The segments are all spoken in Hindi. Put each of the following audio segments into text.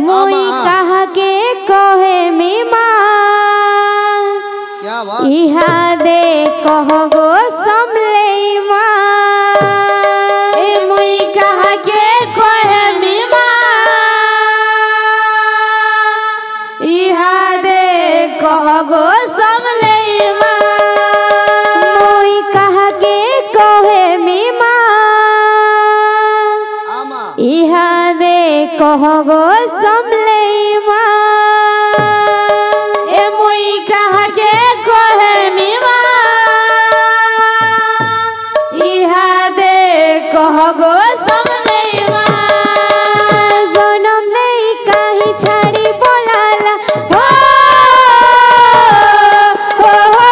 मुई कहा के कहे मीमा क्या बात इहा दे कहो गो समले माँ मुई कहा के कहे मीमा इहा दे कहो गो समले माँ मुई कहा के कहे मीमा इहा दे कहो गो समले माँ ए मुई कहा के कहे मीमा इहा दे कहो गो समले माँ जनम नहीं कहीं छाड़ी बोलाला हो हो हो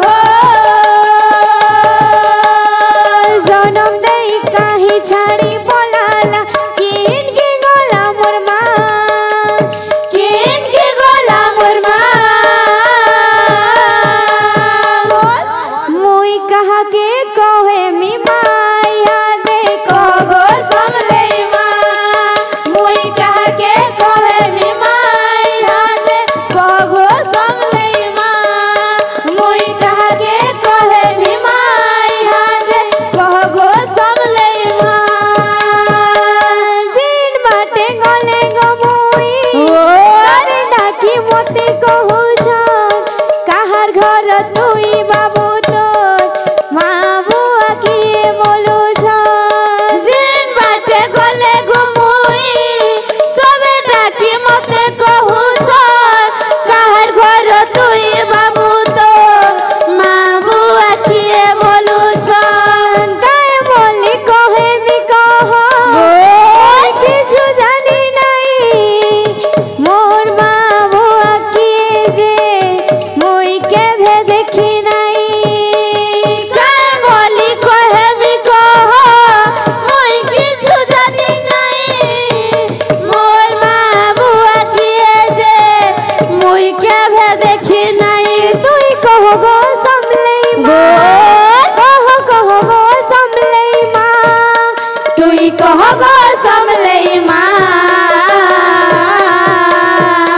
हो जनम नहीं कहीं छाड़ी बोलाला किन के गोला मोर माँ किन के गोला मोर माँ मुई कहा के कहे मी माया दे कहो समले माँ मुई कहा के कहे मी माया दे कहो समले माँ मुई कहा के कहे मी माया दे कहो समले माँ दिन बाटे गले गो मुई अरे डाकी मोते कहू छ काहार घर तुई बाबू तोर माँ बुआ किए बोलू छ दिन बाटे गले गो मुई सबे डाकी मोते कहू छ काहार घर तुई बाबू तोर माँ बुआ किए बोलू छ काहे बोली कहे मी कहो किछु जानी नहीं मोर माँ बुआ किए जे मुई के भे देखी नहीं काहे बोली कहे मी कहो मुई किछु जानी नहीं मोर माँ बुआ किए जे मुई के भे देखी नहीं तुई कहो गो समले माँ कहो गो समले माँ तुई कहो गो समले माँ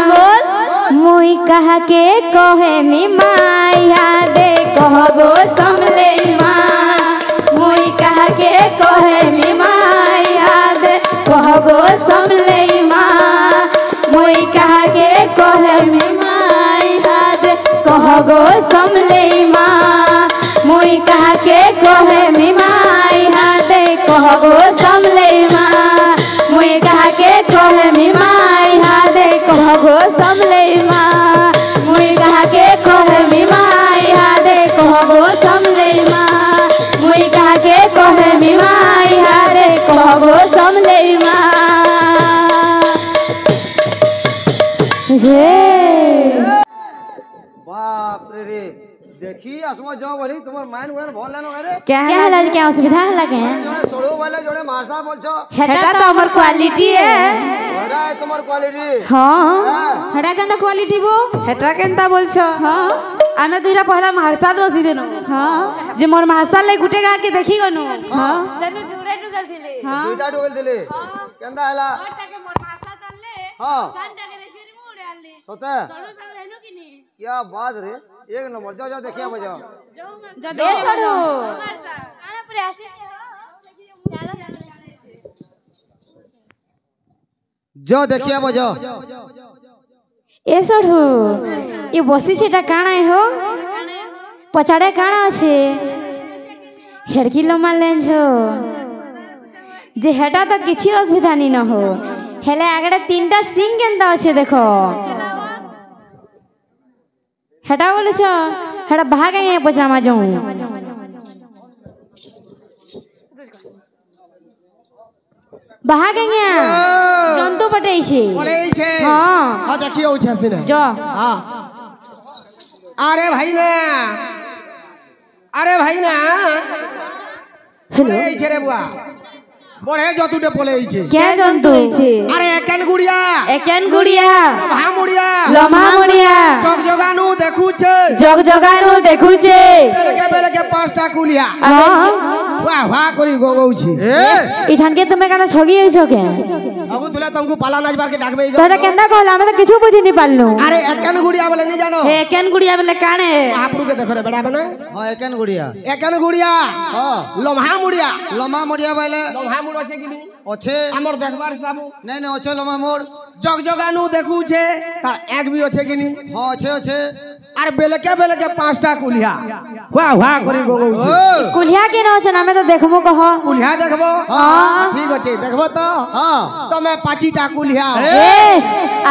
बोल मुई कहा के कहे मी माया दे कहो गो समले माँ मुई कहा के कहे मी माया दे कहो गो समले माँ मुई कहा के कहे मी माया दे कहो गो समले माँ मुई कहा के कहे मी माया दे कहो गो समले माँ मुई कहा के कहे मी माया दे कहो गो समले माँ मुई कहा के कहे मी माया दे कहो गो समले माँ मुई कहा के कहे मी माया दे कहो गो समले माँ बाप रे रे देखी असमा जाओ बोली तुम्हार माइन वगैरह भल लेनो अरे क्या हला क्या असुविधा लगे जोड़े सोड़ो वाले जोड़े मारसा बोलछो हेटा तो हमर क्वालिटी है बड़ा है तुम्हार क्वालिटी हां हेटा केंता क्वालिटी बो हेटा केंता बोलछो हां आमे दुइरा पहला मारसाद बसी देनो हां जे मोर मारसाल ले गुटे गा के देखी गनो हां सेनु जुड़े टुगल थिले हां दुइटा टुगल थिले केंदा हला ओटा के मोर मारसाद आनले हां सानटा के देखि रिमो उड़े आनले सोते सड़ो सब रहनो कि नहीं क्या बात रे एक नंबर जाओ जाओ देखिए बजाओ जा दे सड़ो काना पर आसी जो देखिए बजाओ ए सड़ो ये बसी छेटा काना है हो पछाड़े काना আছে हेड़की लमा लेंझो जे हेटा तो किछि असुविधा नहीं न हो हेले आगड़े तीनटा सिंग केंदा আছে देखो हेटा बोलछ हेटा भाग आए पजामा जाऊं भाग आए जंतु पटै छे हां हां देखियो छै सिने जो हां अरे भाई ना हेलो छे रे बुआ বড়ে যতুটে পলে হইছে কে জন্তু হইছে আরে একেন গুড়িয়া লমহা মুড়িয়া জগ জগানু দেখুছে বেলেকে পাঁচটা কুলিয়া ওয়া ওয়া করি গগৌছি ইঠানকে তুমি কেন ঠগি আইছো কে আগু তুলে তোমাকে পালা নাচবারকে ডাকবে তোরা কেনটা কইলা আমি তো কিছু বুঝিনি পারলু আরে একেন গুড়িয়া বলে নি জানো হে কেন গুড়িয়া বলে কানে মহাপুরুকে দেখো রে বেড়া বনে হ্যাঁ একেন গুড়িয়া হ্যাঁ লমহা মুড়িয়া বাইলে লমহা মুড় আছে কিনি অছে আমার দেখবার হিসাব নাই নাই অছে লমা মোর জগানু দেখুছে তার এক বি আছে কিনি হ্যাঁ অছে আর বেলেকে পাঁচটা কুলিয়া ওয়া ওয়া করি গগৌছি কুলিয়া কেন আছে না আমি তো দেখবো কহ কুলিয়া দেখবো হ্যাঁ ঠিক আছে দেখবো তো হ্যাঁ তুমি পাঁচিটা কুলিয়া এ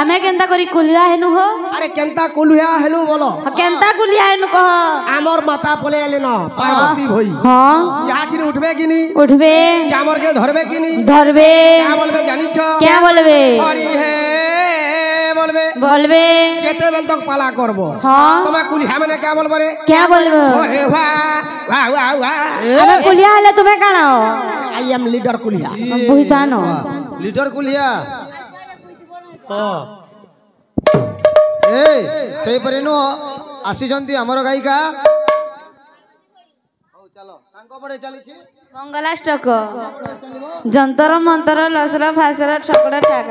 আমি কেনতা করি কুলিয়া হেনু হো আরে কেনতা কুলিয়া হেলু বলো কেনতা কুলিয়া হেনু কহ আমার মাথা পলে এলে না পার্বতী ভই হ্যাঁ ইয়াছিনি উঠবে কিনি উঠবে চামরকে ধরবে কিনি ধরবে কে বলবে জানিছ কে বলবে হরি হে বলবে যেতে বেল তক পালা করব হ্যাঁ তোমা কুলিয়া মানে কে বলবে রে কে বলবো ওরে ওয়া ওয়া ওয়া ওয়া আমি কুলিয়া হলে তুমি কেন আই এম লিডার কুলিয়া বুঝতানো লিডর কুলিয়া এই সেই পরে নো আসিଛନ୍ତି ଆମର ଗାୟିକା ହଉ ଚାଲ ତାଙ୍କ ପଟେ ଚାଲିଛି ମଙ୍ଗଳାଷ୍ଟକ ଯନ୍ତର ମନ୍ତର ଲସର ଫାସର ଠକଡା ଠାକ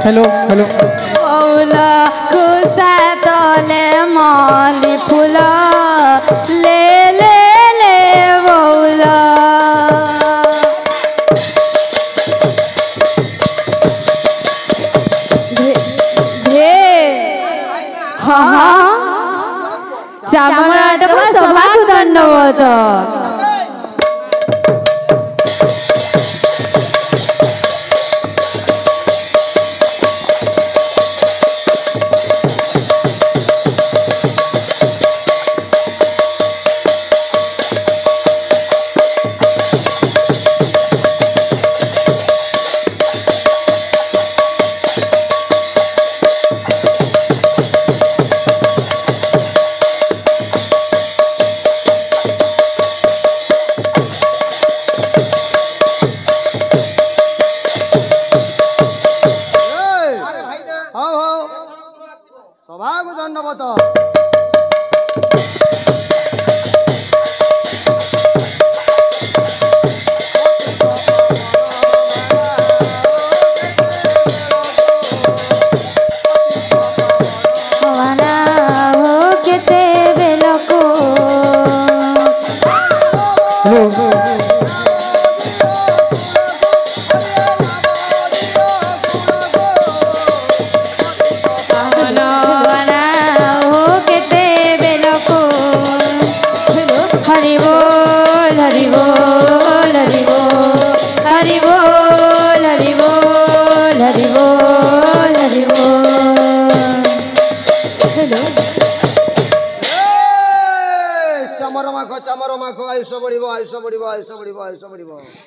हेलो फूला खुशा तले माली फूला ले ले ले बौला हाँ चामराट पर सभा धन्यवाद ସଭାକୁ ଧନ୍ୟବାଦ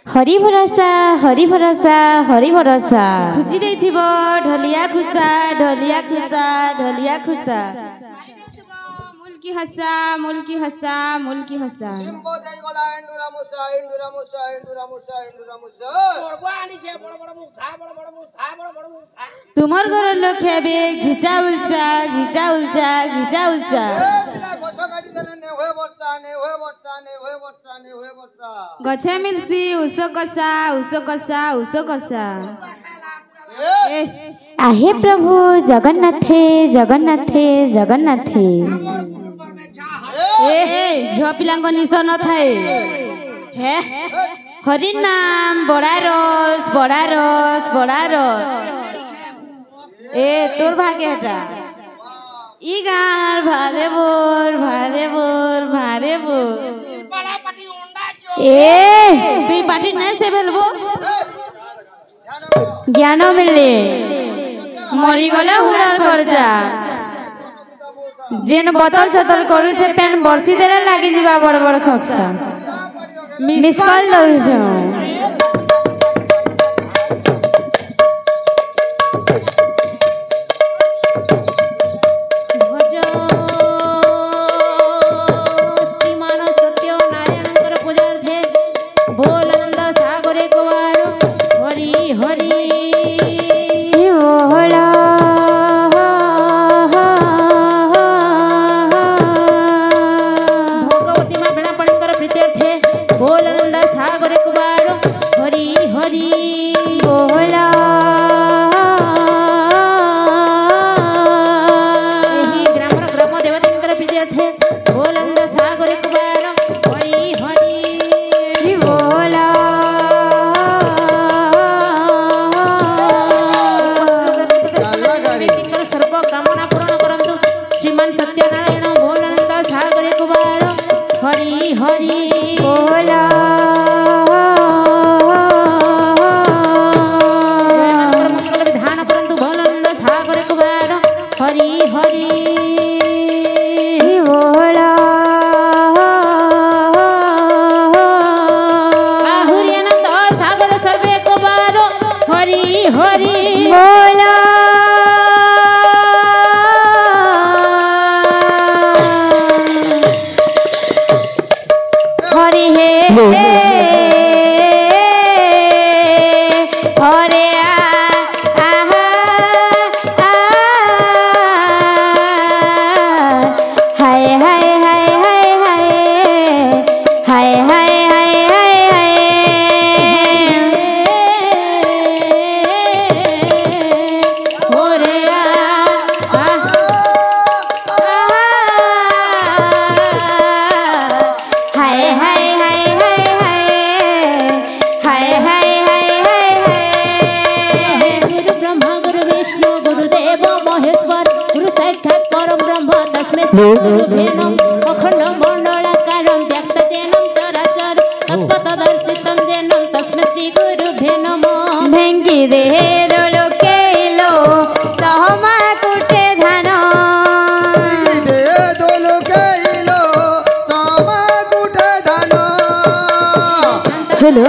हरि भरोसा हरि भरोसा हरि भरोसा खुजी देथिबो ढलिया खुसा ढलिया खुसा ढलिया खुसा मुल्की हसा मुल्की हसा मुल्की हसा इम्बो जाई गला इंडुरा मुसा इंडुरा मुसा इंडुरा मुसा इंडुरा मुसा बड़बा आनी छे बड़ बड़ मुसा बड़ बड़ मुसा बड़ बड़ मुसा तुमर घर लोग खेबे घिचा उलचा घिचा उलचा घिचा उलचा पिला गछ काटी देले ने होय वर्षा ने होय वर्षा ने होय वर्षा ने होय वर्षा गछे मिलसी उसो कसा उसो कसा उसो कसा ए आहे प्रभु जगन्नाथे जगन्नाथे जगन्नाथे झील पिला निश न थाए हे हरि नाम बड़ा रस बड़ा रस बड़ा रस ए तोर भाग्य हटा ई गार भारे बोल भारे बोल भारे बोल ए तुई पार्टी नहीं से भेलबो ज्ञान मिले मरी गले हुलार खर्चा जेन बतल चतल करू छे पेन बरसी देले लागी जीवा बड़ बड़ खपसा मिस कॉल दउ छो अखंड मंडलाकारं व्यक्तजेनं चराचर तत्पदर्शितं जेनं तस्मै श्री गुरुभ्यो नमः भेंगी दे दोलोकेलो सहमा कुटे धान दे दोलोकेलो सहमा कुटे धान हेलो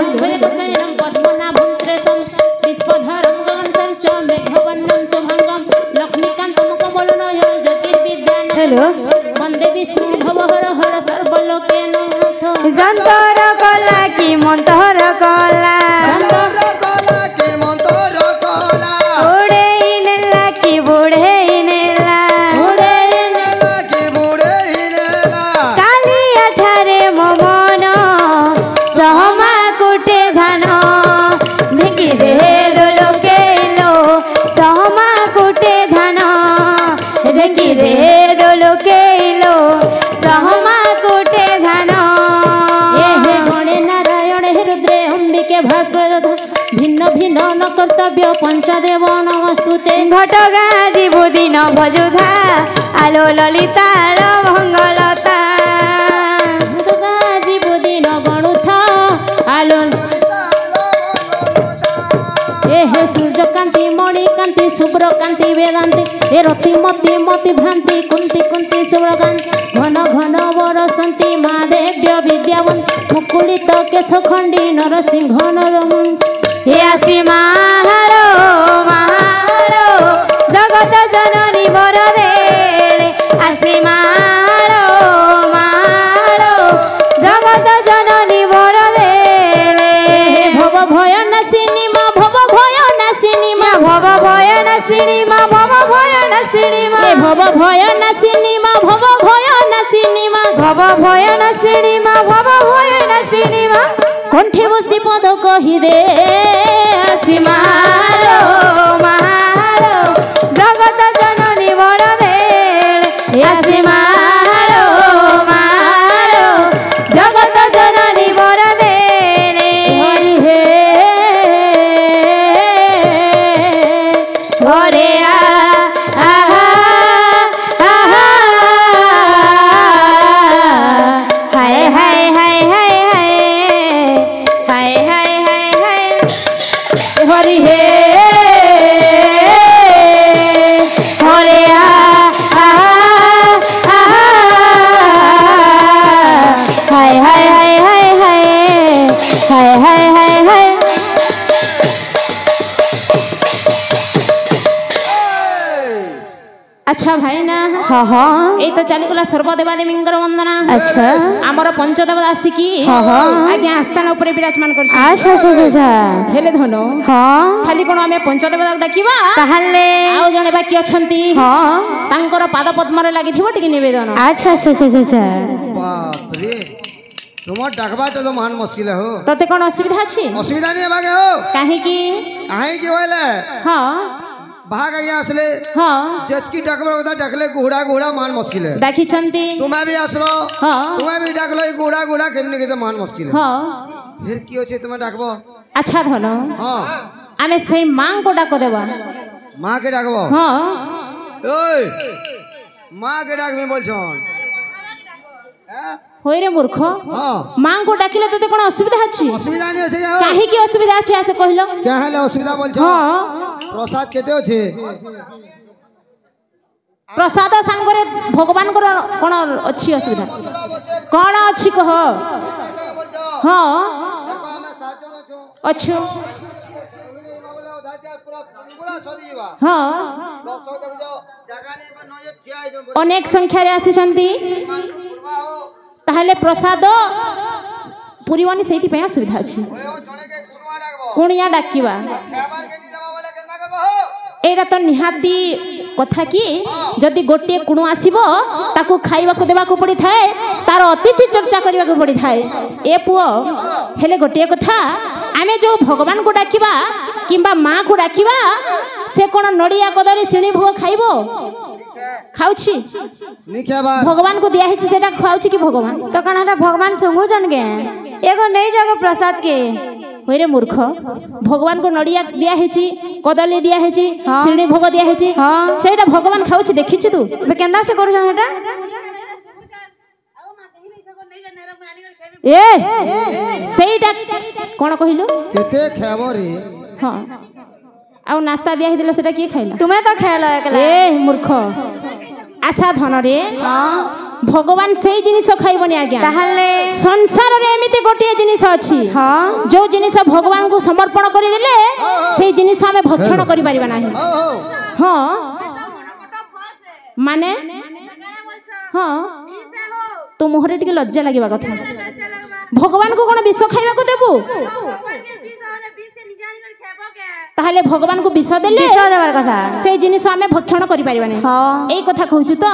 पद्मनाभं श्रेष्ठं विश्वधरं गगनसदृशं मेघवर्णं शुभांगं लक्ष्मीकान्तं कमलनयनं ज्योतिर्विद्यां हेलो वंदे विष्णु भवहर हर सर्वलोके नाथ जंतर कला की मंतर कला भिन्न भिन्न न कर्तव्य पंचदेव नमस्तुते घटगा जीवदिन भजुधा आलो ललिता मंगलता घटगा जीवदिन गणुथा आलो हे सूर्यकांति मणिकांति शुभ्रकांति वेदांति हे रतिमति मति भ्रांति कुंती कुंती शुभ्रकांति घन घन वरसंति महादेव्य विद्यावंत मुकुलित केशखंडी नरसिंह नरम हे आसी महारो महारो जगत जननी बरदे आसी महारो महारो जगत जननी बरदे भव भय नाशिनी मा भव भय नाशिनी मा भव भय नाशिनी मा भव भय नाशिनी मा भव भय नाशिनी मा भव भय नाशिनी मा भव भय नाशिनी मा भव भय नाशिनी मा कंठे बसी पद कहि दे आसी महारो महारो अच्छा भाई ना हाँ हाँ এই তো চালিগলা সর্বদেবাদেবীঙ্কর বন্দনা আচ্ছা আমার পঞ্চদেবতা আসিকি হ্যাঁ হ্যাঁ আজ্ঞা আস্থান উপরে বিরাজমান করছে আচ্ছা আচ্ছা আচ্ছা হেলে ধন হ্যাঁ খালি কোন আমি পঞ্চদেবতা ডাকিবা তাহলে আউ জনে বাকি অছন্তি হ্যাঁ তাঙ্কর পাদ পদ্মরে লাগিথিব টিকে নিবেদন আচ্ছা আচ্ছা আচ্ছা আচ্ছা बाप रे তোমার ডাকবা তো মহান মুশকিল হো তোতে কোন অসুবিধা আছে অসুবিধা নেই বাগে হো কাহিকি আই কি হইলে হ্যাঁ ভাগ আইয়া আসলে হ্যাঁ যেতকি ডাকবার কথা ডাকলে ঘোড়া ঘোড়া মান মুশকিল है ডাকিছন্তি तुम्हें भी আসলো হ্যাঁ तुम्हें भी डाकलो घोड़ा घोड़ा केने केते मान मुश्किल है হ্যাঁ फिर की होछे तुम्हें डाकबो আচ্ছা ধন हां আমি সেই মাঙ্কো ডাক দেবা मां के डाकबो হ্যাঁ ओए मां के डाकबे बोलछन हैं হই রে মূর্খ हां মাঙ্কো ডাকিলে তোতে কোন অসুবিধা আছে असुविधा नहीं होछे हो কাহিকি অসুবিধা আছে আসে কহিল क्या है असुविधा बोलछन হ্যাঁ प्रसाद केते होछे প্রসাদ সাঙ্গরে ভগবানଙ୍କର কোন ଅଛି অসুবিধা কোন ଅଛି কহ হ্যাঁ देखो हमें साजन छु অছু बोले उधार पूरा पूरा सरी जीवा হ্যাঁ दर्शक देखो जगह नहीं पर नये ठिया है जो অনেক সংখ্যারে আসিছন্তি पूर्वा हो তাহলে প্রসাদ পুরিবনি সেইଥିପାଇଁ অসুবিধা ଅଛି ओए ओ जणे के कुरवा डाकबो কুଣିয়া ডাকিবা खाबार के नी देबो बोले केना करबो हो এইটা তো নিহাতি কথা কি যদি গোটিয়ে কুণু আসিব তাকে খাইবাকু দেবাকু পড়িথায় তার অতিথি চর্চা করিবাকু পড়িথায় এ পুଅ হেলে গোটিয়ে কথা আমি যে ভগবানকে ডাকিবা কিংবা মাকে ডাকিবা সে কোন নড়িয়া কদলী শ্রেণী ভোগ খাইব খাউছি नी खाबार ভগবানকে দিয়া হইছে সেটা খাউছি কি ভগবান तो कण हटा भगवान सुंगुचन गे एगो नहीं जगह प्रसाद के হইরে মূর্খ ভগবানকে নড়িয়া দিয়া হইছি কদলী দিয়া হইছি হ্যাঁ। শ্রেণী ভোগ দিয়া হইছি হ্যাঁ। সেইটা ভগবান খাউছি দেখিছি তু बे केंदा से करूछन हटा এ সেইটা কোন কহিলু केते खाबो रे হ্যাঁ আউ নাস্তা দিয়া হইছিল সেটা কি খাইলা तुम्हें तो खेल एकला এ মূর্খ আশা ধনরে हां ভগবান সেই জিনিস খাইবনি আজ্ঞা তাহলে সংসারে এমিতি গোটিয়ে জিনিস আছে हां যে জিনিস ভগবানকে সমর্পণ করে দিলে সেই জিনিস আমি ভক্ষণ করি পারিবা নাই हो हो হ্যাঁ মানে হ্যাঁ তো মোহরে টিকে লজ্জা লাগিবা কথা ভগবানকে কোন বিষ খাইবাকু দেবু তাহলে ভগবানকে বিষ দেলে विश्वास देवार कथा সেই জিনিস আমি ভক্ষণ করি পারিবা নাই हां এই কথা কହୁଛୁ তো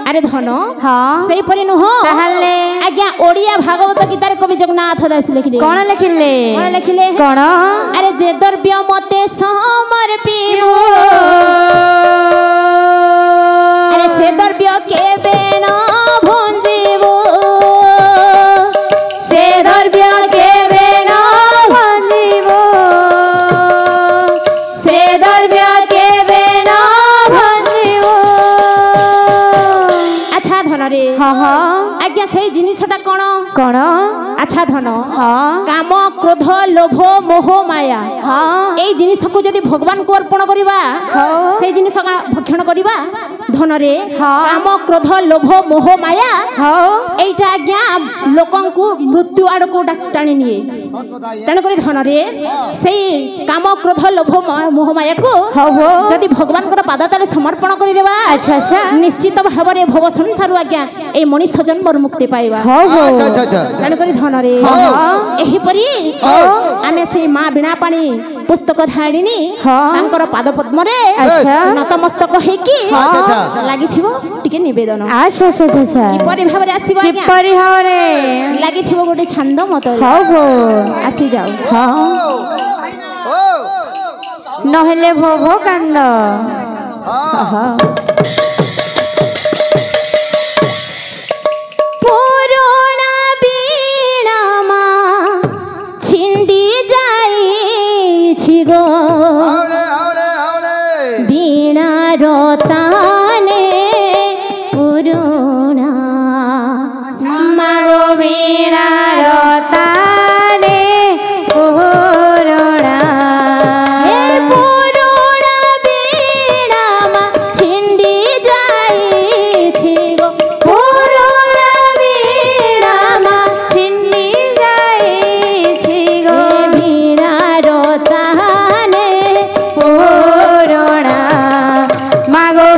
আরে ধন हां সেইপরি নুহ তাহলে আজ্ঞা ওড়িয়া ভাগবত গীতার কবি জগন্নাথ দাস লিখিলে कौन लिखिले কোন লিখিলে कौन আরে যে দ্রব্য মতে সমর্পিব আরে সে দ্রব্য কেবে না ভঞ্জিব से द्रव्य के बेना भंजीव से द्रव्य के बेना भंजीव আচ্ছা ধনরে हां हां আজ্ঞা সেই জিনিসটা কোন कौन আচ্ছা ধন हां কাম ক্রোধ লোভ মোহ মায়া हां এই জিনিসকে যদি ভগবানকে অর্পণ করিবা সেই জিনিস ভক্ষণ করিবা ধনরে হ্যাঁ। কাম ক্রোধ লোভ মোহ মায়া हां এইটা আজ্ঞা লোকଙ୍କୁ মৃত্যু আড়କୁ টাଣି নিয়ে सत बता ये তেଣুকରି ধନରେ সেই কাম ক্রোধ লোভ মোহ মায়াକୁ ହବ। ଯଦି ଭଗବାନଙ୍କର ପାଦ ତଳେ ସମର୍ପଣ କରିଦେବା अच्छा अच्छा ନିଶ୍ଚିତ ଭାବରେ ଭବ ସଂସାରରୁ ଆଜ୍ଞା এই ମଣିଷ ଜନ୍ମରୁ ମୁକ୍ତି ପାଇବା हो हो अच्छा अच्छा अच्छा ତେଣୁକରି ଧନରେ ଏହିପରି ଆମେ ସେଇ ମା ବୀଣା ପାଣି ପୁସ୍ତକ ଧାରିଣୀ ହଁ। ତାଙ୍କର ପାଦ ପଦ୍ମରେ ଆଚ୍ଛା। ନତମସ୍ତକ ହେଇକି ଆଚ୍ଛା, ଆଚ୍ଛା। ଲାଗିଥିବ ଟିକେ ନିବେଦନ अच्छा अच्छा अच्छा କିପରି ଭାବରେ ଆସିବ ଆଜ୍ଞା किपरि हरे ଲାଗିଥିବ ଗୋଟେ ଛାନ୍ଦ ମତରେ हो हो ଆସି ଯାଉ हां ओ नहले भो कांद हां পুরোনা বীণা মা ছিন্ডি যাইছি গো हावले हावले हावले বীণার তানে পুরোনা मागो वीणार ताने पूरणा হে পুরোনা বীণা মা ছিন্ডি যাইছি গো पूरणा वीणा मा छिन्नी जाइछि गो বীণার তানে पूरणा मागो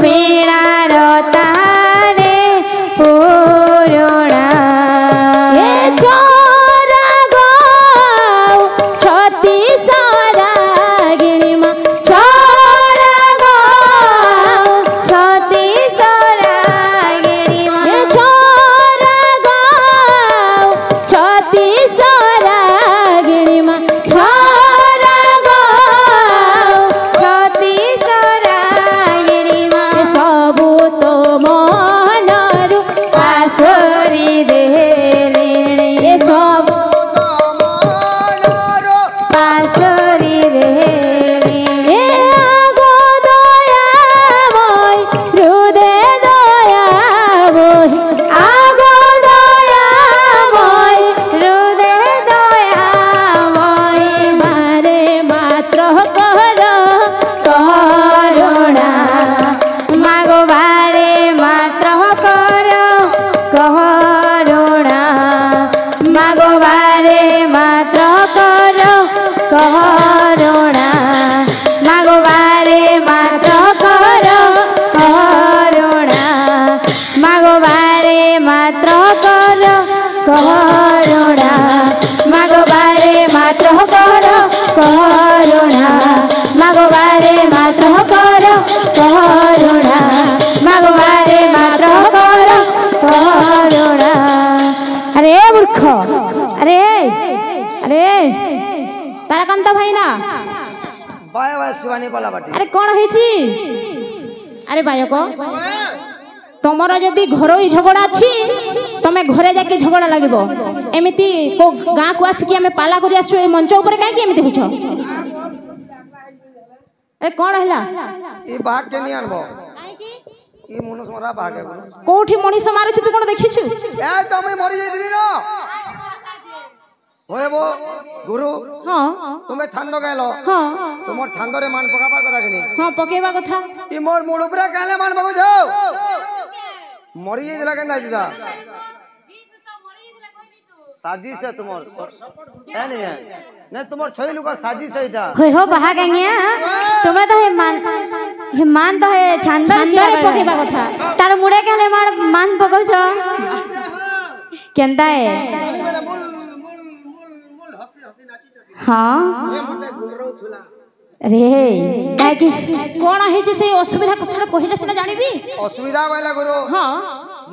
पला बाटी अरे कौन है अरे बायक तुमर जदि घरोई झगड़ा अच्छी तमें घरे जाके झगड़ा लगे एमती को गाँ को आसिक आम पाला कर मंच उपर कहीं होछ ए कौन है ई भाग के नहीं आनबो ई मनुष्य मरा भाग है कोठी मनीष मारुछ तू कोन देखिछु ए तमे मरि जाइदिनी न होय बो गुरु हां तुमे छंद गेलो हां तुमर छंद रे मान पकाबार कथा कि नहीं हां पकेबा कथा ई मोर मुड़ ऊपर काले मान बगु जाओ मरि जाइला केना दिदा साजिश है तुमर है नहीं है नहीं तुमर छई लुका साजिश है इटा होय हो बहा गंगिया तुमे तो हे मान तो हे छांदर पकेबा कथा तार मुड़े केले मान पकौ छ केंदा है हां रे काहे कि कोन है जे से असुविधा कथा कहिला सेना जानिबी असुविधा वाला गुरु हां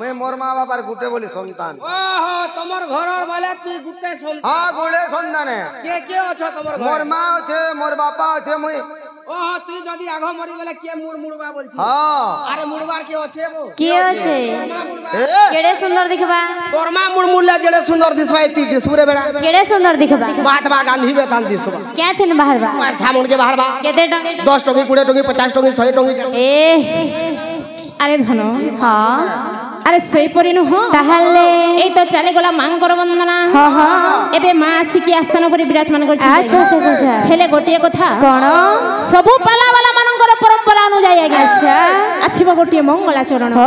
मैं मोर माँ बापार गुटे बोली संतान ओहो तमर घरर वाला ती गुटे संतान हां गुटे संतान है के अछ तमर घर मोर माँ छे मोर बापा छे मुई ओहो ती जदी आघो मरि गेले के मुड़बा बोल छी हां अरे मुड़बार के अछे वो के আছে केड़े सुंदर दिखबा तोरमा मुड़मुल्ला जेड़े सुंदर दिसबा ती दिसुरे बेड़ा केड़े सुंदर दिखबा महात्मा गांधी बेतान दिसबा क्या थिन बाहर बा पैसा मुड़ के बाहर बा केते टंगे 10 टंगी 20 टंगी 50 टंगी 100 टंगी ए अरे धन हां अरे सही परी नु हां ताहले ए तो चले गला मांगर वंदना हां हां एबे मां आसिकी आस्थान पर विराजमान कर अच्छा अच्छा अच्छा हेले गोटिए कथा कोन सबु पाला वाला मानकर परंपरा अनुଯାयी आज्ञा अच्छा आसीबो गोटिए मंगलाचरण हो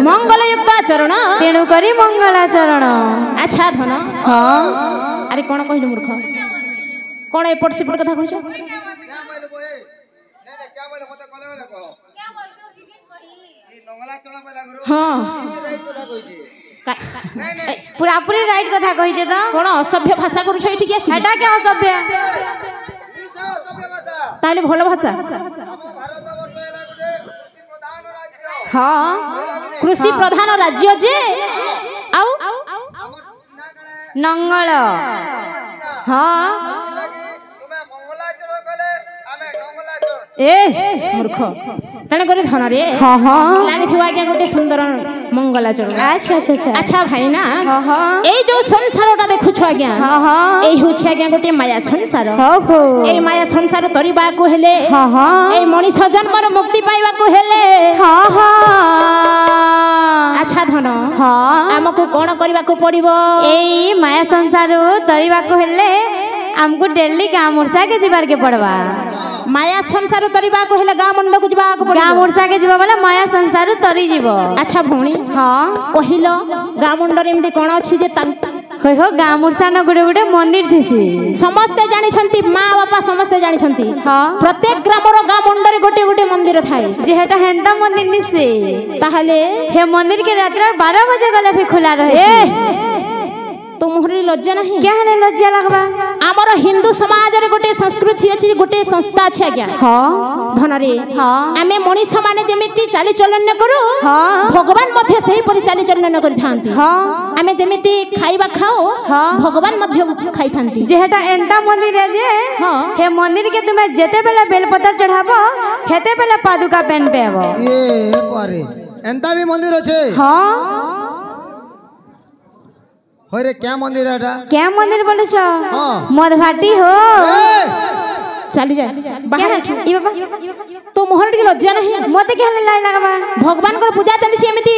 मंगलयुक्त आचरण तेणु करी मंगलाचरण अच्छा धन हां अरे कोन कहिलु मूर्ख कोन एपट सेपट कथा कहछ क्या बोले बोए नहीं क्या बोले मते कोले वाला कहो क्या बोलतो ई नंगला चला वाला गुरु हां राइट कथा कहि छी नहीं नहीं पूरा पूरी राइट कथा कहि जे त कोन असभ्य भाषा करूछ एठी के हेटा के असभ्य सभ्य भाषा ताले भलो भाषा हम भारत वर्ष एला गुटे कृषि प्रधान राज्य हां कृषि प्रधान राज्य जे आउ हमर चिना कले नंगल हां तुम्हें मंगलाचरण कले हमें नंगलाचरण ए मूर्ख तने करे धन रे हां हां लागिथिवा आज्ञा गोटे सुंदर मंगलाचरण अच्छा अच्छा अच्छा अच्छा भाई ना हां हां এই जो संसारटा देखुछ आज्ञा हां हां এই হচ্ছে আজ্ঞা গোটে মায়া সংসার हो हो এই মায়া সংসার তরিବାକୁ হেলে हां हां এই মনিষ জন্মর মুক্তি পাইବାକୁ হেলে हां हां আচ্ছা ধন हां আমাকু কোন করিବାକୁ পড়িব एई माया संसार तरीबा को हेले हमको डेली गांव मुरसा के जीवार के पड़वा माया संसार तरिବାକୁ हेले गाँ मंडक ଯିବାକୁ गांव ପଡିବ मुरसा के जीवा वाला माया संसार तरी जीव अच्छा भौणी हां कहिलो गाँ मंडर एमती कोन अछि जे होय हो गांव मुरसा न गुडे गुडे मंदिर थिसी समस्ते जानि छंती माँ बापा समस्ते जानि छंती हां प्रत्येक ग्रामर गाँ मंडर गोटे गोटे मंदिर थाए जे हेटा हेंता मंदिर निसे ताहले हे मंदिर के रात 12 बजे गले भी खुला रहे तुमहरी लज्जा नहीं क्या है लज्जा लगबा आमर हिंदू समाज रे गोटे संस्कृति अछि गोटे संस्था अछि आज्ञा हां धन रे हां आमे मनीष माने जेमिति चाली चलन करू हां भगवान मध्य सही परि चाली चलन करि थांती हां आमे जेमिति खाइबा खाओ हां भगवान मध्य खाइ थांती जे हेटा एंता मंदिर है जे हां हे मंदिर के तुमे जेते बेला बेलपत्र चढ़ाबो हेते बेला पादुका पेन पेबो ये पारे एंता भी मंदिर अच्छे हां होय रे क्या मंदिर है क्या मंदिर बोले छ हां मधभाटी हो चली जा क्या बाहर है? उठ। ई बाबा तो मोहर के लज्जा नहीं मते के लाई लगबा भगवान कर पूजा चली छी एमिति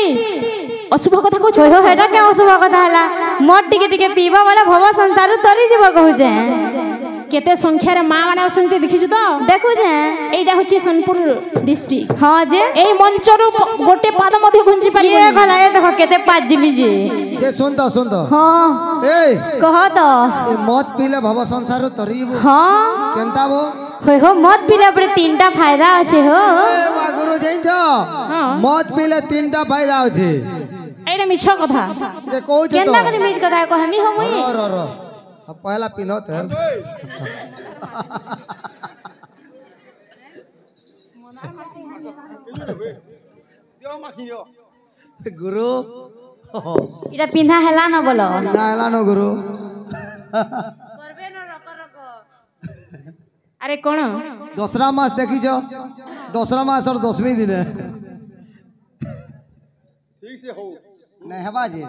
अशुभ कथा कहू होय हो हेटा के असुभ कथा हला मोट टिके टिके पीबा वाला भव संसार तरी जीव कहू जे केते संख्या रे मां माने असंते देखिछु तो देखू जे एइडा होची सोनपुर डिस्ट्रिक्ट हां जे एई मंचरु गोटे पाद मध्य गुंजी पारि ये भला ये देखो केते पाज जिमी जे ये सुन तो हां ए कह तो ये मत पीले भव संसार तरीब हां केनता वो होय हो मत पीला परे तीनटा फायदा আছে हो ए वा गुरु जैन छ मत पीले तीनटा फायदा होछे एइडा मिछ कथा रे कहू छ केंदा तो कनी मिज कथा को हमी हो मुई रो अब पहला पिनत है गुरु इटा पिन्हा हेला न बोलो ना हला नो गुरु करबे न रक रक अरे कोन दसरा मास देखी दसरा मास और 10वीं दिन ठीक से हो नहीं हवा जी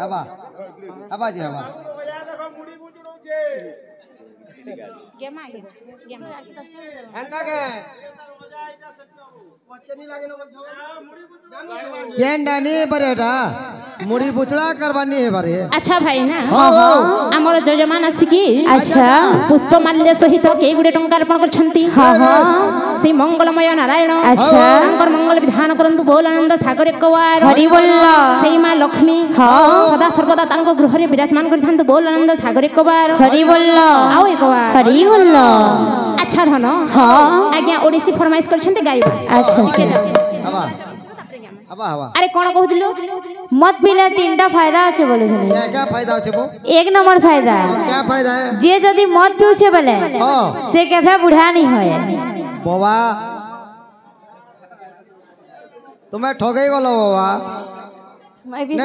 हवा हवा जी हवा मुड़ी बुचड़ा करवानी है बारे। अच्छा भाई ना आमर जजमान आसिकी अच्छा पुष्पमाल्य सहित कई गुड़े टंका अर्पण करछंती से मंगलमय नारायण अच्छा मंगल विधान करंतु बोल आनंद सागर एकवार हरि बोल से मां लक्ष्मी सदा सर्वदा तांको गृह रे विराजमान करथांतु बोल आनंद सागर एकवार हरि बोल आओ एकवार हरि बोल। अच्छा धन आज्ञा ओडिसी फरमाइश करछंती गाइबा। अच्छा हवा हवा हवा अरे कोन कहउदिलो मत पीले 3टा फायदा আছে বলে শুনি। क्या फायदा होचे बो? 1 नंबर फायदा क्या फायदा है? जे जदी मत पिउछे बोले से केभे बुढ़ा नहीं होय। बाबा तुम्हें ठगई गलो बाबा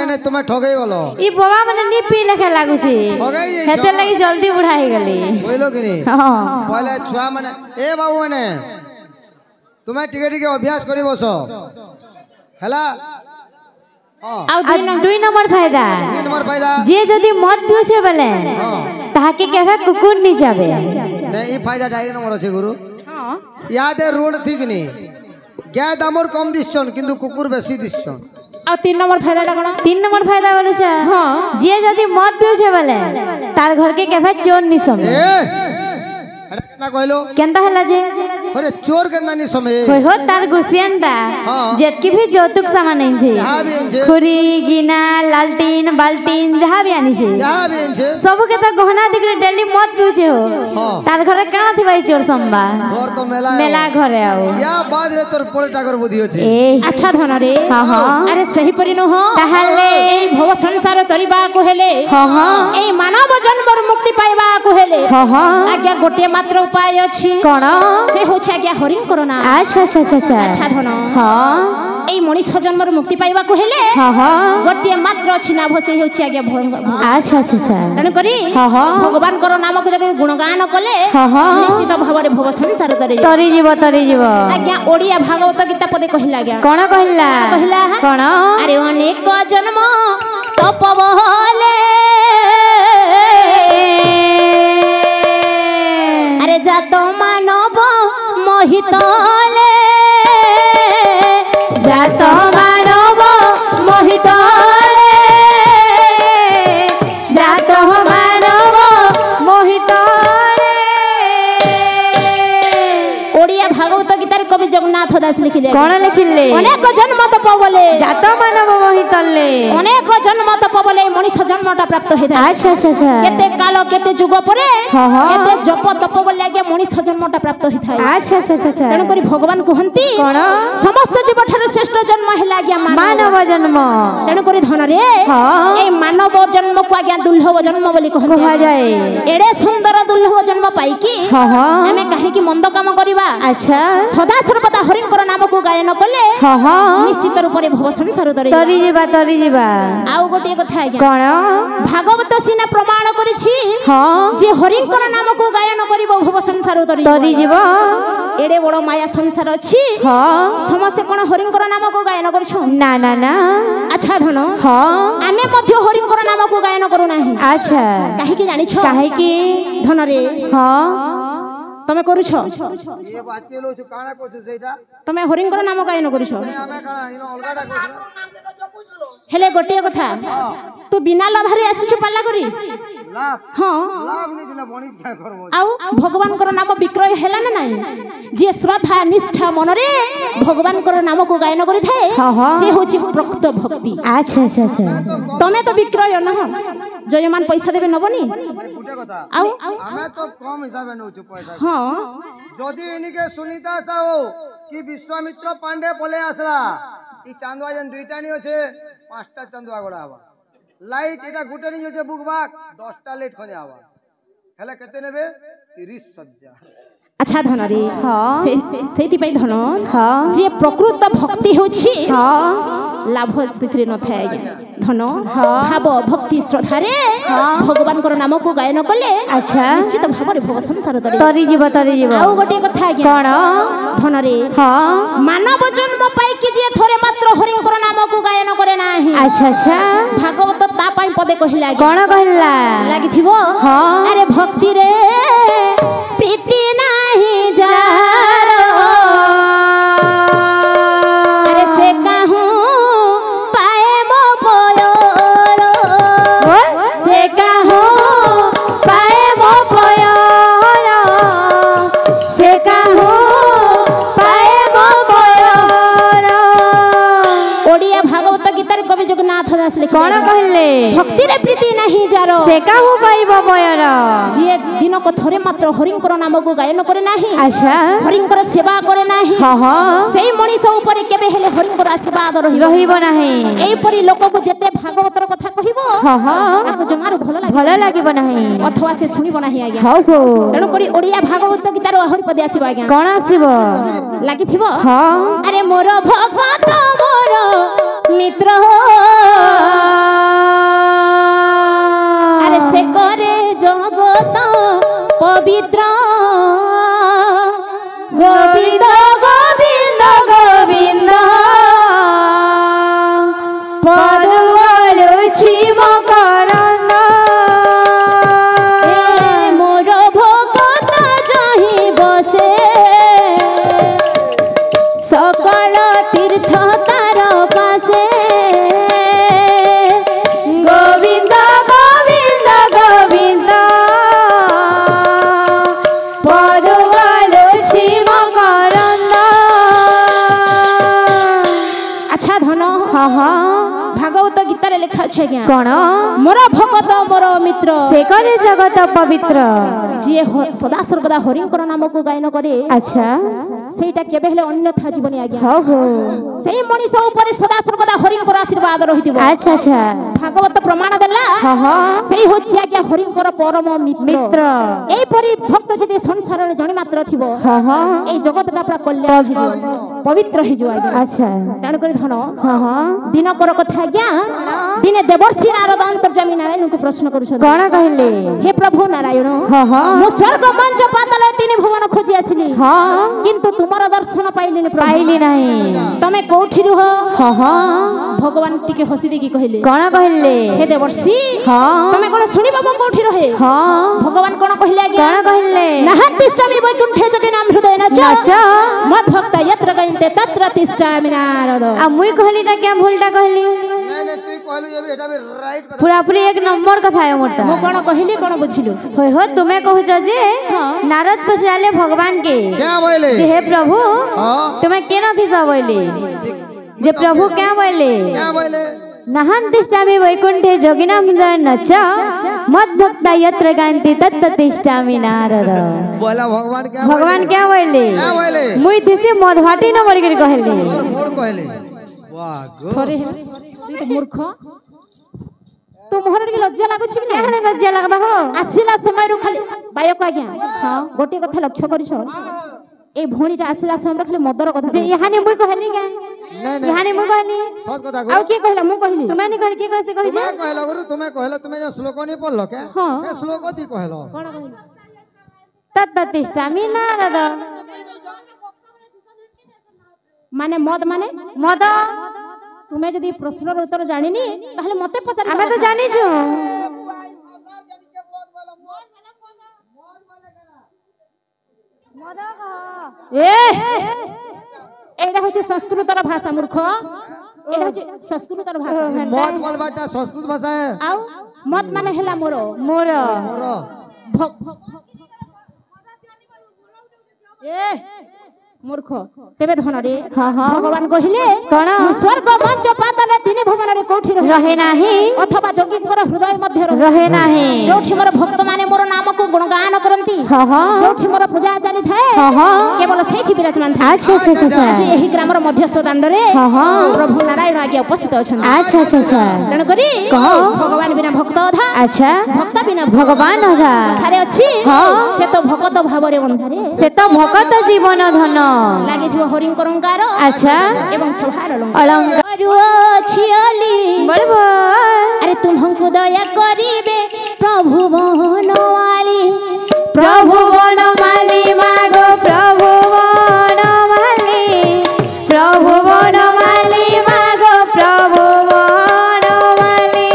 नहीं तुम्हें ठगई गलो ई बाबा माने नी पी लेखे लागु छी ठगई हेते लागि जल्दी बुढ़ा हे गली बोलो कि नहीं हां पहले छुआ माने ए बाबू माने तुम्हें टिके टिके अभ्यास करी बसो हला आ 2 नंबर फायदा जे जदी मत पिउछे बोले ताके केभे कुकुर नी जाबे नहीं ई फायदा 2 नंबर আছে गुरु हां याद है रोड ठीक नहीं गाय दामर कम दिसछन किंतु कुकुर बेसी दिसछन आ 3 नंबर फायदा कोन 3 नंबर फायदा बोले छ हां जे जदी मत पिउछे बोले तार घर के केभे चोर नी समे अरे ना कहलो केंता हला जे अरे चोर केंता नी समे होय हो तार गुसियनटा जेतकी भी जौतुक सामान आइन छे खुरी गिना लालटीन बाल्टीन जहा भी आनी छे सब के त गहना दिकरे डेली मत पिउछे हो तार घरे काना थी भाई चोर संबा घर तो मेला घरे आओ या बाद रे तोर पोलटाकर बुद्धि होचे ए अच्छा धन रे हां अरे सही परि न हो ताहले ए भव संसार तरिबा को हेले हां ए मानव जन्मर मुक्ति पाइबा को हेले हां आज्ञा गोटे मात्र उपाय अछि कोन से होछ आज्ञा हरिं करना अच्छा अच्छा अच्छा अच्छा धन हां ए मनीष जन्मर मुक्ति पाइबा को हेले हां गोटे मात्र अछि नाभ से होछ आज्ञा अच्छा अच्छा तने करी भगवान कर नाम को जगे गुणगान कले निश्चित भाବରେ भव संसार तरी जीव आज्ञा ओडिया भागवत गीता पदे कहिला आज्ञा कोन कहिला कोन अरे अनेक जन्म तपबहले अरे जात मानव मोहितले जात मानव मोहितले जात मानव मोहितले ओडिया भागवत गीतार कवि जगन्नाथ दास लिखिले कोन लिखिले अनेक जन्म तपबले जात मानव मोहितले अनेक जन्म तपबले मनीष जन्मटा प्राप्त हेता अच्छा अच्छा केते काल केते जुग परे केते जप तप बोले आगे मनीष जन्मटा प्राप्त हेता अच्छा अच्छा अच्छा तण करी भगवान कहंती कोन समस्त जीव ठारे श्रेष्ठ जन्म हेला आगे मानव जन्म तण करी धन रे ए मानव जन्म को आगे दुर्लभ जन्म बोली कहा जाए एडे सुंदर दुर्लभ जन्म पाई की हमें काहे की मंद काम करबा अच्छा सदा सर्वदा हरिंकर नाम को गायन कले निश्चित रूप रे भव संसार तरी जीवा आउ गोटे कथा आज्ञा कोन भागवत सिना प्रमाण करिछि जे हरिंकर नाम को गायन करिबो भव संसार तरी जीव एडे बड़ माया संसार अछि समस्त कोन हरिंकर नाम को गायन करछु ना ना ना अच्छा धन आमे मध्य हरिंकर नाम को गायन करू नाही अच्छा काहे की जानि छ काहे की धन रे तमे करू छ ये बात के लो काना कोछु सेटा तमे हरिंकर नाम गायन करू छ आमे काना इनो अलगाडा कोछु हेले गोटे कथा तू बिना लाभरे आसी छु पाला करी लाभ हां लाभ नहीं दिला मनीष क्या करबो आउ भगवान कर नाम विक्रय हैला ना नाही जे श्रद्धा निष्ठा मन रे भगवान कर नाम को गायन करि थाए से होची प्रकृत भक्ति अच्छा अच्छा अच्छा तमे तो विक्रय न जयमान पैसा देबे नबनी गुटे कथा आउ हमें तो कम हिसाब में नउछु पैसा हां जदी इनके सुनीता साओ कि विश्वामित्र पांडे बोले आसला ई चांदवा जन दुईटा नी होचे पांचटा चांदवा गोडा आवा लाइट एटा गुटे नी होचे बुकबाक 10टा लाइट खने आवा हेला केते नेबे 30,000 अच्छा धन रे सेति पई धन जे प्रकृत भक्ति होछि लाभ सिखरे न थाए धन भाव भक्ति श्रद्धारे भगवान नाम को गायन कले अच्छा निश्चित भाव भव संसार तरी जीव आउ गोटे कथा कौन धन रे मानव जन्म पाई जे थरे मात्र हरि नाम को गायन करे ना अच्छा अच्छा भागवत ता पाई पदे कहिला कौन कहला लागिथिबो अरे भक्ति रे प्रीति नाही जारो अरे से कहूं पाए मो पयोरो से कहूं पाए मो पयोरो से कहूं पाए मो पयोरो ओडिया भागवत गीतार कवि जगन्नाथ दास लिखले कौन कहले भक्ति रे प्रीति नाही जारो से कहूं पाइबो पयोरो जे दिन को थरे मात्र हरिंकर नाम को गायन करे नाही अच्छा हरिंकर सेवा करे नाही सेई मनीष ऊपर केबे हेले हरिंकर आशीर्वाद रहिबो नाही एई परी लोक को जेते भागवतर कथा कहिबो ताको जमार भल लागिबो नाही अथवा से सुनिबो नाही आज्ञा हो हो तेणु करी ओडिया भागवत गीतार हरि पदे आसीबो आज्ञा कोन आसीबो लागिथिबो हां अरे मोर भगत मोर मित्र हो अरे से करे जगत पवित्र गोविंद गोविंद गोविंद पदुवलु छिम करन मोर भगत जहि बसे सकल तीर्थ तार पासे गोविंद गोविंद गोविंद पदुवलु छिम करन अच्छा धन हाँ हाँ भागवत गीतार लिखा अच्छे क्या कौन मोर भगत मोर मित्र से करे जगत पवित्र जी सदा सर्वदा हरिंकर नाम को गायन करे अच्छा सेटा केबे हेले अन्यथा जीवन आज्ञा हो हो सेई मनीष ऊपर सदा सर्वदा हरिंकर आशीर्वाद रहिदिबो अच्छा अच्छा भागवत प्रमाण देला हाँ हाँ सेई होछि आज्ञा हरिंकर परम मित्र एई परि भक्त जदि संसार रे जणी मात्र थिबो हाँ हाँ एई जगतटा पूरा कल्याण हिजो पवित्र हिजो आज्ञा अच्छा जान करी धन हाँ हाँ दिन कर कथा आज्ञा दिने देवर्षि नारद अंतर्जामी नारायण को प्रश्न करूछन कौन कहले हे प्रभु नारायण हाँ हाँ मो स्वर्ग मंच पाताल तीन भुवन खोजी आसिली हाँ किंतु तुमर दर्शन पाइलिनी पाइली नहीं तमे कोठी रुह हाँ हाँ भगवान टिके हसी देकी कहले कौन कहले हे देवर्षि हाँ तमे कोन सुनिबा मो कोठी रहे हाँ भगवान कोन कहले आज्ञा कौन कहले नहतिष्ठामि वैकुंठे जगे नाम हृदय नच नच मद भक्त यत्र गयन्ते तत्र तिष्ठामि नारद आ मुई कहली ता क्या भूलटा कहली नहीं नहीं तू कहलु ये भी एटा भी राइट कथा पूरा पूरी एक नंबर कथा है मोटा मो कोन कहली कोन बुझिलु होय हो तुम्हें कहूछ जे नारद पछाले भगवान के क्या बोले जे हे प्रभु हाँ तुम्हें केना थी सब बोले जे प्रभु क्या बोले क्या बोले नहन तिष्ठामि वैकुंठे जोगिना हृदय नच मद भक्ता यत्र गायन्ति तत्र तिष्ठामि नारद बोला भगवान क्या बोले क्या बोले मुई थिसे मधवाटी न मर के कहले और मोड़ कहले वाह गो थरे तू तो मूर्ख तू मोहर के लज्जा लागु छी कि केहने लज्जा लागबा हो आसिला समय रु खाली बायक आज्ञा हां गोटे कथा लक्ष्य करिस ए भोणीटा आसिला समय खाली मदर कथा जे यहाने मुई कहली का नहीं यहाने मुई कहली सत कथा आउ के कहला मु कहली तुम्हें नहीं कहली की कहसे कहि जे तुम्हें कहला गुरु तुम्हें कहला तुम्हें जो श्लोक नहीं पढ़लो क्या हाँ। ए श्लोक दी कहलो कोन कहली तत्र तिष्ठामि नारद माने मद मद तुम्हें यदि प्रश्नर उत्तर जानिनी ताहले मते पचार हमें तो जानी छु ए एडा होचे संस्कृतर भाषा मूर्ख एडा होचे संस्कृतर भाषा मत बोलबाटा संस्कृत भाषा है आउ मत माने हेला मोर मोर मोर ए मूर्ख तेबे धन रे हाँ हाँ भगवान कहिले कौन स्वर्ग मंच पाताल तीन भुवन रे कोठी रहे नाही अथवा जोगींकर हृदय मध्य रहे नाही जोठी मोर भक्त माने मोर नाम को गुणगान करंती हाँ हाँ जोठी मोर पूजा चली थाए हाँ हाँ केवल सेठी विराजमान थाए अच्छा अच्छा अच्छा आज एही ग्रामर मध्यस्थ दांड रे हाँ हाँ प्रभु नारायण आगे उपस्थित अछन अच्छा अच्छा अच्छा तेणु करी कहो भगवान बिना भक्त अधा अच्छा भक्त बिना भगवान अधा थारे अछि हाँ से तो भगत भाव रे बंधारे से तो भगत जीवन धन ଲାଗିଥିବ ହରିଙ୍କର ଓଙ୍କାର ଆଚ୍ଛା ଏବଂ ସଭାର অলঙ্কার ଝିଅଲି বলব আরে তুমକୁ দয়া করিবে প্রভু বনমালী প্রভু বনমালী মাগো প্রভু বনমালী প্রভু বনমালী মাগো প্রভু বনমালী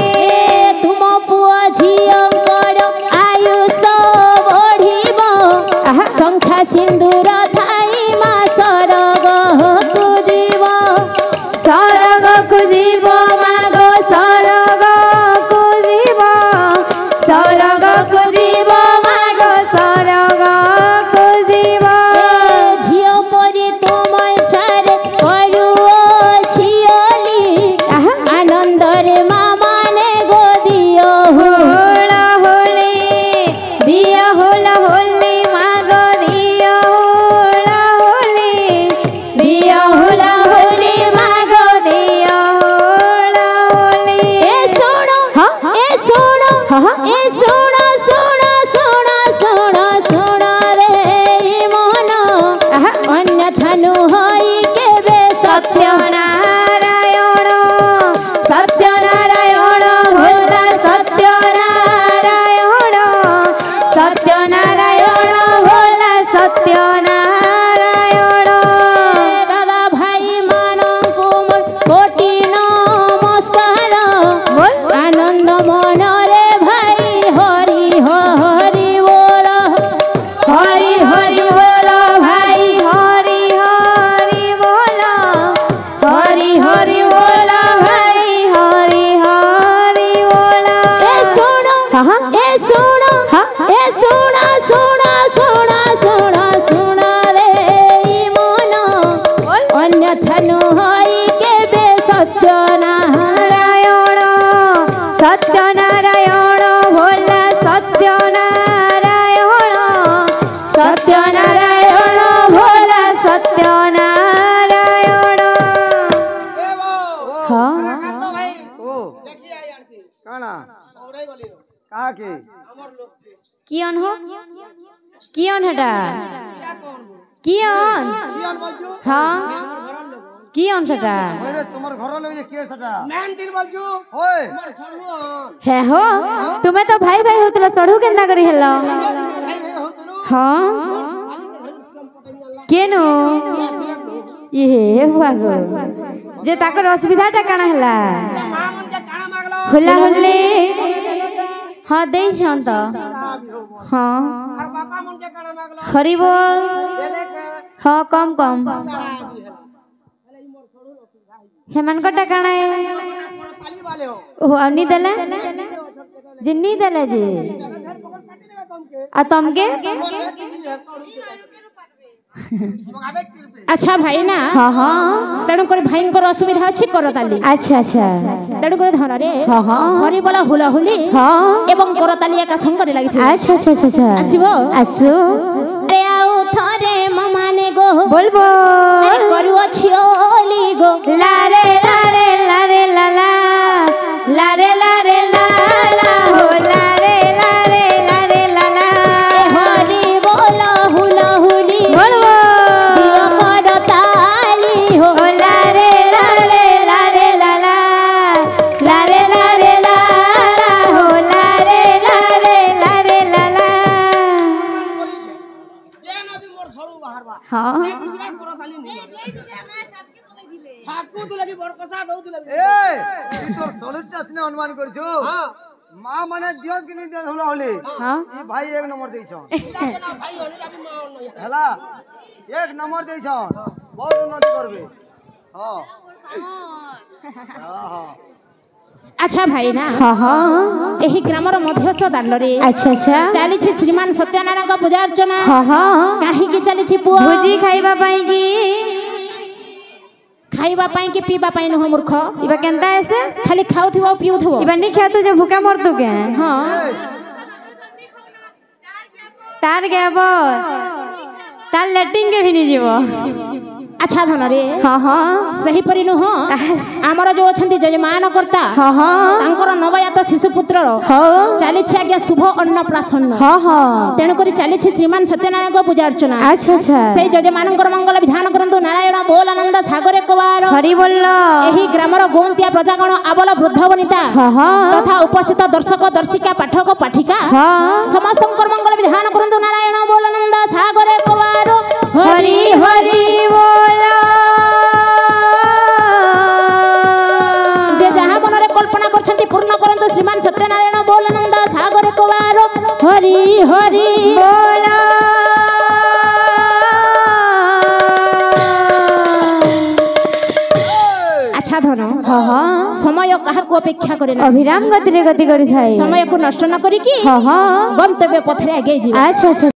তুম পুଅ ଝିଅଙ୍କର ଆୟୁଷ ବଢ଼ିବ ଶଙ୍ଖା ସିନ୍ଦୁର ଥାଇ ମା ସରଗକୁ ଯିବ স্বর্গকু জীব মাগো স্বর্গকু জীব স্বর্গকু জীব মাগো স্বর্গকু জীব ঝিଅ পରି ତୁମ ଠାରେ କରୁଅଛିଅଲି ଆନନ୍ଦରେ ମା ମାନେ ଗୋଦିଅ হোলা হোলি দিয়া হোলা হোলি মাগো দিয়া হোলা হোলি দিয়া হোলা হোলি মাগো দিয়া হোলা হোলি এ শোনো এ শোনো এ শোনো শোনো শোনো শোনো শোনো রে মন ଅନ୍ୟଥା ନୁହଇ କେବେ ସତ୍ୟ সত্যনারায়ণ সত্যনারায়ণ ভোলা সত্যনারায়ণ সত্যনারায়ণ ভোলা সত্যনারায়ণ দাদা ভাই ମାନଙ୍କୁ ମୋର କୋଟି ନମସ୍କାର ଆନନ୍ଦ ମନରେ ଭାଇ ହରି ହରି ବୋଲ হরি হরি বল ভাই হরি হরি বল হরি হরি বল ভাই হরি হরি বল এ শোনো এ শোনো এ শোনো শোনো শোনো শোনো শোনো রে মন ଅନ୍ୟଥା ନୁହଇ କେବେ ସତ୍ୟ নারায়ণ সত্যনারায়ণ ভোলা সত্যনারায়ণ সত্যনারায়ণ ভোলা সত্যনারায়ণ হ্যাঁ ओ काना काके কিয়ন হো কিয়ন হেটা কিয়ন হ্যাঁ কিয়ন সেটা ओरे तुम्हार घर लोग जे के सटा मेहनतीर बोलछु ओए হ্যাঁ হো তুমি তো ভাই ভাই হতুল সড়ু কেন্দা করি হেল হ্যাঁ কেন ইহে ভাগো যে তাকর অসুবিধাটা কানা হেলা হোলা হলে হ্যাঁ দেইছন তো হ্যাঁ হরি বল হ্যাঁ কম কম হেমানকটা কানা ও আনি দেলে যে নি দেলে যে আর তমকে ଆଚ୍ଛା ଭାଇନା ହଁ ହଁ ତେଣୁକରି ଭାଇଙ୍କର ଅସୁବିଧା ଅଛି କରତାଲି ଆଚ୍ଛା ଆଚ୍ଛା ତେଣୁକରି ଧନରେ ହଁ ହଁ ହରିବୋଲ ହୁଲହୁଲି ହଁ ଏବଂ କରତାଲି ଏକା ସଙ୍ଗରେ ଲାଗିଥିଲା আচ্ছা আচ্ছা আচ্ছা ଆସିବ আসো ଆରେ ଆଉ ଥରେ ମାନେ গো বলবো আরে କରୁଅଛି ଓଲି গো লারে লারে লারে লালা লারে লারে লালা হো লারে লারে লারে লালা হরি বল হুলহুলি বলবো দিও করতালি হো ও লারে লারে লারে লালা লারে লারে লালা হো লারে লারে লারে লালা হ্যাঁ ए ई तोर सलुट असने अनुमान करछु हां मां माने दियत कि नि दियत होला होली हाँ ई भाई एक नंबर देइछ हला एक नंबर देइछ बहुत उन्नति करबे हां हां ଆଚ୍ଛା ଭାଇନା हाँ हाँ ଏହି ଗ୍ରାମର ମଧ୍ୟସ୍ଥ ଦାଣ୍ଡରେ अच्छा अच्छा ଚାଲିଛି ଶ୍ରୀମାନ ସତ୍ୟନାରାୟଣଙ୍କ ପୂଜା ଅର୍ଚ୍ଚନା हाँ हाँ କାହିଁକି ଚାଲିଛି ପୁଅ ଭୋଜି ଖାଇବା ପାଇଁ କି ଖାଇବା ପାଇଁ କି ପିଇବା ପାଇଁ ନୁହଁ ମୂର୍ଖ ଇବା କେନ୍ତା ଏସେ ଖାଲି ଖାଉଥିବ ଆଉ ପିଉଥିବ ଇବା ନି ଖାତୁ ଯେ ଭୁକା ମରତୁ କେ ହଁ ତାର ଗେବ ତାର ଲେଟିଂ କେ ବି ନି ଯିବ ଆଚ୍ଛା ଧନରେ ହଁ ହଁ ସେହିପରି ନୁହଁ ଆମର ଯୋଉ ଅଛନ୍ତି ଯଜମାନ କର୍ତ୍ତା ହଁ ହଁ ତାଙ୍କର ନବଜାତ ଶିଶୁ ପୁତ୍ରର ହଉ ଚାଲିଛି ଆଜ୍ଞା ଶୁଭ ଅନ୍ନପ୍ରାଶନ। ହଁ ହଁ ତେଣୁକରି ଚାଲିଛି ଶ୍ରୀମାନ ସତ୍ୟନାରାୟଣଙ୍କ ପୂଜା ଅର୍ଚ୍ଚନା। ଆଚ୍ଛା ଆଚ୍ଛା ସେଇ ଯଜମାନଙ୍କର ମଙ୍ଗଳ ବିଧାନ କରନ୍ତୁ ନାରାୟଣ ବୋଲ ଆନନ୍ଦ ସାଗରେ କବାର। ହରି ବୋଲ ଏହି ଗ୍ରାମର ଗୌନ୍ତିଆ ପ୍ରଜାଗଣ ଆବଲ ବୃଦ୍ଧ ବନିତା ହଁ ହଁ ତଥା ଉପସ୍ଥିତ ଦର୍ଶକ ଦର୍ଶିକା ପାଠକ ପାଠିକା ହଁ ସମସ୍ତଙ୍କର ମଙ୍ଗଳ ବିଧାନ କରନ୍ତୁ ନାରାୟଣ ବୋଲ ଆନନ୍ଦ ସାଗରେ କବାର। ହରି ହରି ବୋଲ ଯେ ଯାହା ମନରେ କଳ୍ପନା କରିଛନ୍ତି ପୂର୍ଣ୍ଣ କରନ୍ତୁ ଶ୍ରୀମାନ ସତ୍ୟନାରାୟଣ ବୋଲ ଆନନ୍ଦ ସାଗରେ କବାର। ହରି ହରି ବୋଲ ଆଚ୍ଛା ଧନ ହଁ ହଁ ସମୟ କାହାକୁ ଅପେକ୍ଷା କରେ ନା ଅଭିରାମ ଗତିରେ ଗତି କରିଥାଏ। ସମୟକୁ ନଷ୍ଟ ନ କରିକି ହଁ ହଁ ଗନ୍ତବ୍ୟ ପଥରେ ଆଗେଇ ଯିବା। ଆଚ୍ଛା ଆଚ୍ଛା